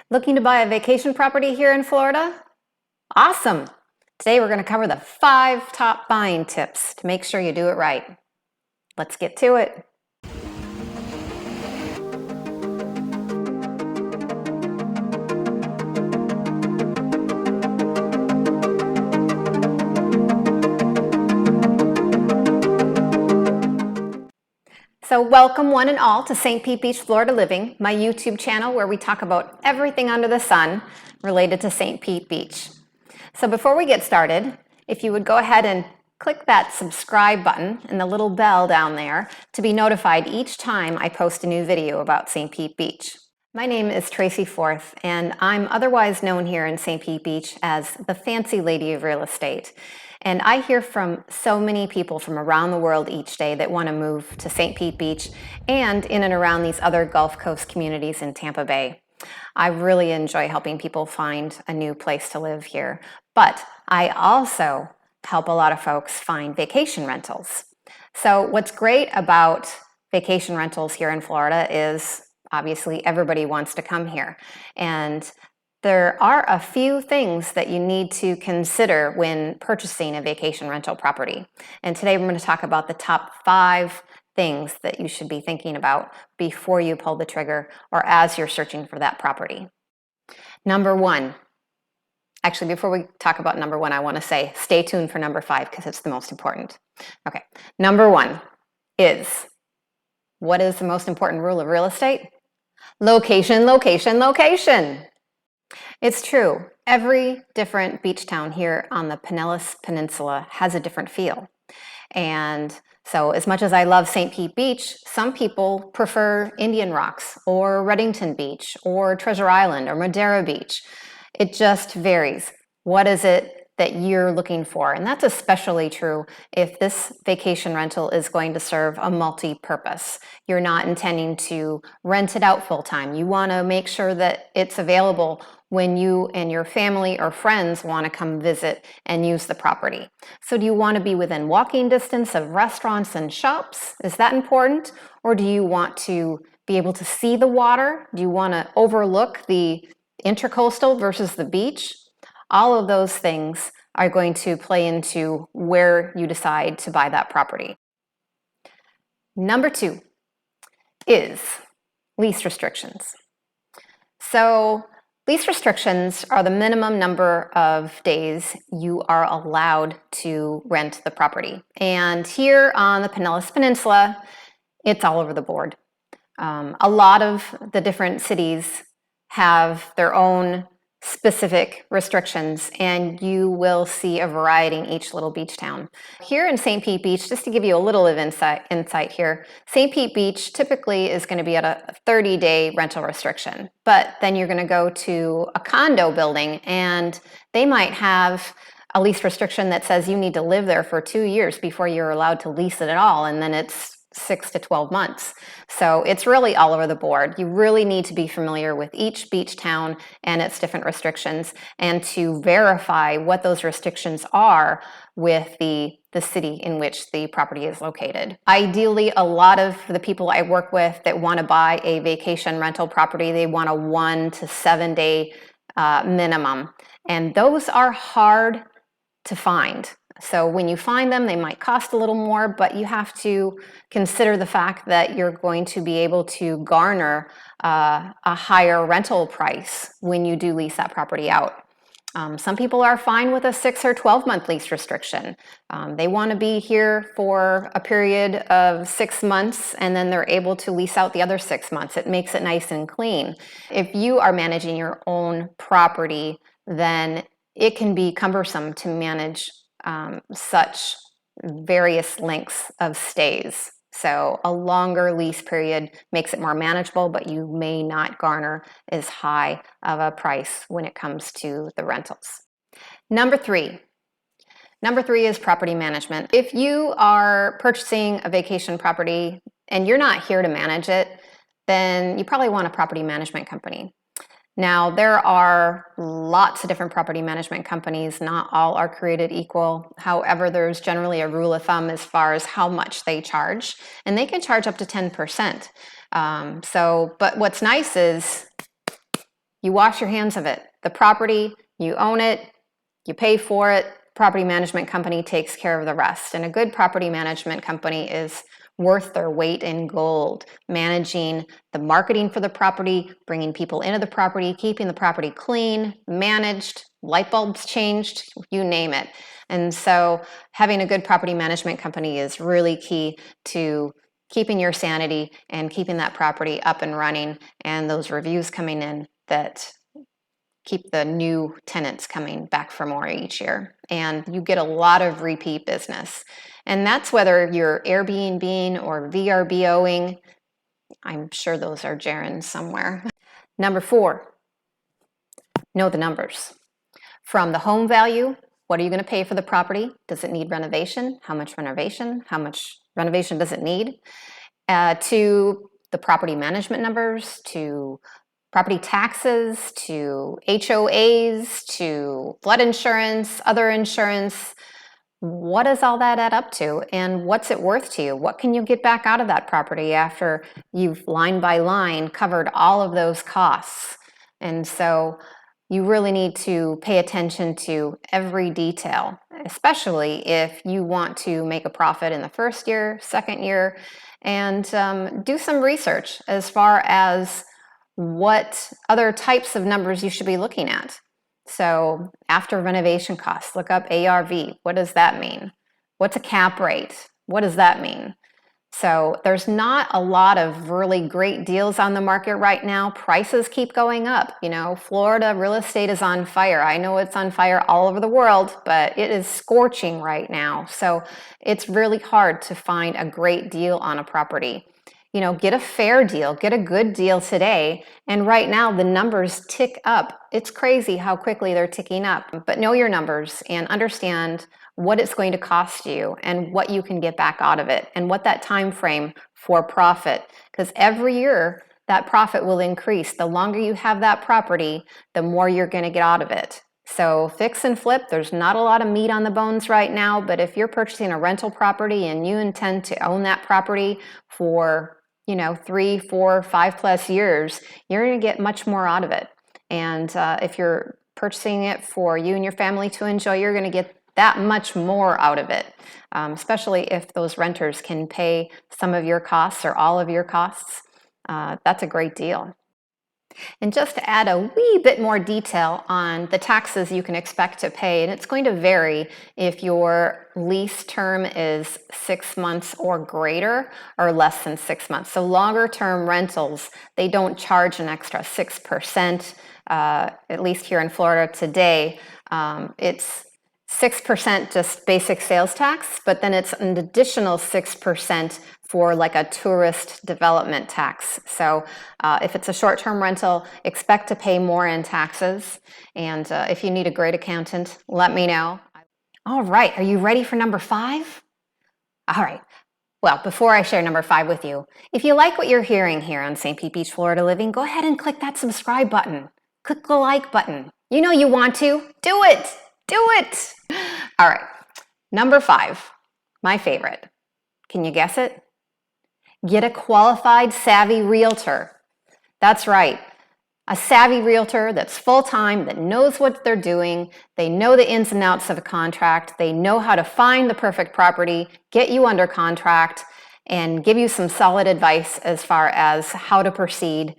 Looking to buy a vacation property here in Florida? Awesome! Today we're going to cover the 5 top buying tips to make sure you do it right. Let's get to it. So welcome one and all to St. Pete Beach, Florida Living, my YouTube channel where we talk about everything under the sun related to St. Pete Beach. So before we get started, if you would go ahead and click that subscribe button and the little bell down there to be notified each time I post a new video about St. Pete Beach. My name is Tracy Forth, and I'm otherwise known here in St. Pete Beach as the Fancy Lady of Real Estate. And I hear from so many people from around the world each day that want to move to St. Pete Beach and in and around these other Gulf Coast communities in Tampa Bay. I really enjoy helping people find a new place to live here, but I also help a lot of folks find vacation rentals. So what's great about vacation rentals here in Florida is obviously everybody wants to come here, and there are a few things that you need to consider when purchasing a vacation rental property. And today we're going to talk about the top 5 things that you should be thinking about before you pull the trigger or as you're searching for that property. Number 1. Actually, before we talk about number 1, I want to say stay tuned for number 5 because it's the most important. Okay, number 1 is, what is the most important rule of real estate? Location, location, location. It's true. Every different beach town here on the Pinellas Peninsula has a different feel. And so as much as I love St. Pete Beach, some people prefer Indian Rocks or Reddington Beach or Treasure Island or Madeira Beach. It just varies. What is it that you're looking for? And that's especially true if this vacation rental is going to serve a multi-purpose. You're not intending to rent it out full-time. You want to make sure that it's available when you and your family or friends want to come visit and use the property. So do you want to be within walking distance of restaurants and shops? Is that important? Or do you want to be able to see the water? Do you want to overlook the intercoastal versus the beach? All of those things are going to play into where you decide to buy that property. Number 2 is lease restrictions. So lease restrictions are the minimum number of days you are allowed to rent the property. And here on the Pinellas Peninsula, it's all over the board. A lot of the different cities have their own specific restrictions, and you will see a variety in each little beach town. Here in St. Pete Beach, just to give you a little of insight here, St. Pete Beach typically is going to be at a 30-day rental restriction, but then you're going to go to a condo building and they might have a lease restriction that says you need to live there for 2 years before you're allowed to lease it at all, and then it's 6 to 12 months. So it's really all over the board. You really need to be familiar with each beach town and its different restrictions, and to verify what those restrictions are with the city in which the property is located. Ideally, a lot of the people I work with that want to buy a vacation rental property, they want a 1 to 7 day minimum, and those are hard to find. So when you find them, they might cost a little more, but you have to consider the fact that you're going to be able to garner a higher rental price when you do lease that property out. Some people are fine with a 6 or 12-month lease restriction. They want to be here for a period of 6 months, and then they're able to lease out the other 6 months. It makes it nice and clean. If you are managing your own property, then it can be cumbersome to manage such various lengths of stays. So a longer lease period makes it more manageable, but you may not garner as high of a price when it comes to the rentals. Number 3 is property management. If you are purchasing a vacation property and you're not here to manage it, then you probably want a property management company. Now, there are lots of different property management companies. Not all are created equal. However, there's generally a rule of thumb as far as how much they charge, and they can charge up to 10%. But what's nice is you wash your hands of it. The property, you own it, you pay for it, property management company takes care of the rest. And a good property management company is worth their weight in gold, managing the marketing for the property, bringing people into the property, keeping the property clean, managed, light bulbs changed, you name it. And so having a good property management company is really key to keeping your sanity and keeping that property up and running, and those reviews coming in that keep the new tenants coming back for more each year. And you get a lot of repeat business. And that's whether you're Airbnb or VRBOing. I'm sure those are gerunds somewhere. Number 4, know the numbers. From the home value, what are you going to pay for the property? Does it need renovation? How much renovation? How much renovation does it need? To the property management numbers, to property taxes, to HOAs, to flood insurance, other insurance. What does all that add up to, and what's it worth to you? What can you get back out of that property after you've line by line covered all of those costs? And so you really need to pay attention to every detail, especially if you want to make a profit in the first year, second year, and do some research as far as what other types of numbers you should be looking at. So after renovation costs, look up ARV. What does that mean? What's a cap rate? What does that mean? So there's not a lot of really great deals on the market right now. Prices keep going up. You know, Florida real estate is on fire. I know it's on fire all over the world, but it is scorching right now. So it's really hard to find a great deal on a property. You know, get a fair deal, get a good deal today. And right now the numbers tick up. It's crazy how quickly they're ticking up. But know your numbers and understand what it's going to cost you and what you can get back out of it and what that time frame for profit. Because every year that profit will increase. The longer you have that property, the more you're going to get out of it. So fix and flip, there's not a lot of meat on the bones right now, but if you're purchasing a rental property and you intend to own that property for 3, 4, 5+ years, you're going to get much more out of it. And if you're purchasing it for you and your family to enjoy, you're going to get that much more out of it, especially if those renters can pay some of your costs or all of your costs. That's a great deal. And just to add a wee bit more detail on the taxes you can expect to pay, and it's going to vary if your lease term is 6 months or greater or less than 6 months. So longer term rentals, they don't charge an extra 6%, at least here in Florida today. It's 6% just basic sales tax, but then it's an additional 6% for like a tourist development tax. So if it's a short-term rental, expect to pay more in taxes. And if you need a great accountant, let me know. All right, are you ready for number 5? All right. Well, before I share number 5 with you, if you like what you're hearing here on St. Pete Beach, Florida Living, go ahead and click that subscribe button. Click the like button. You know you want to. Do it. Do it. All right. Number 5, my favorite. Can you guess it? Get a qualified savvy realtor. That's right. A savvy realtor that's full-time, that knows what they're doing. They know the ins and outs of a contract. They know how to find the perfect property, get you under contract, and give you some solid advice as far as how to proceed.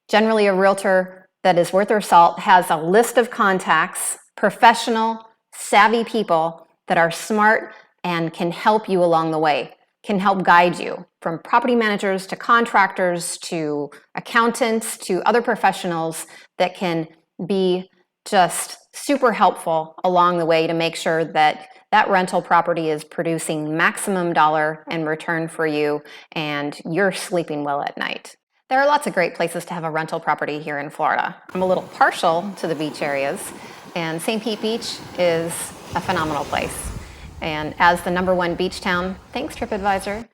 Generally, a realtor that is worth their salt has a list of contacts, professional, savvy people that are smart and can help you along the way, can help guide you, from property managers to contractors to accountants to other professionals that can be just super helpful along the way to make sure that that rental property is producing maximum dollar in return for you and you're sleeping well at night. There are lots of great places to have a rental property here in Florida. I'm a little partial to the beach areas, and St. Pete Beach is a phenomenal place. And as the #1 beach town, thanks TripAdvisor,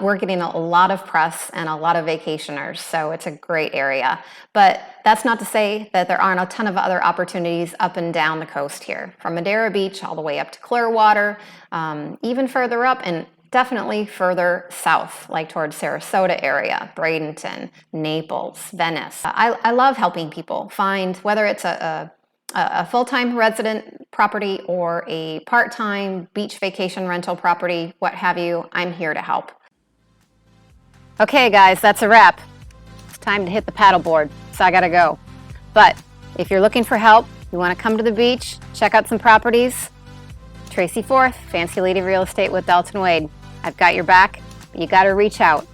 we're getting a lot of press and a lot of vacationers, so it's a great area. But that's not to say that there aren't a ton of other opportunities up and down the coast here, from Madeira Beach all the way up to Clearwater, even further up and definitely further south, like towards Sarasota area, Bradenton, Naples, Venice. I love helping people find, whether it's a full-time resident property or a part-time beach vacation rental property, what have you, I'm here to help. Okay guys, that's a wrap. It's time to hit the paddleboard, so I gotta go. But if you're looking for help, you wanna come to the beach, check out some properties, Tracy Forth, Fancy Lady Real Estate with Dalton Wade. I've got your back, but you gotta reach out.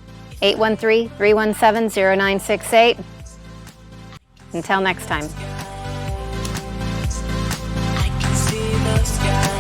813-317-0968. Until next time. I can see the sky.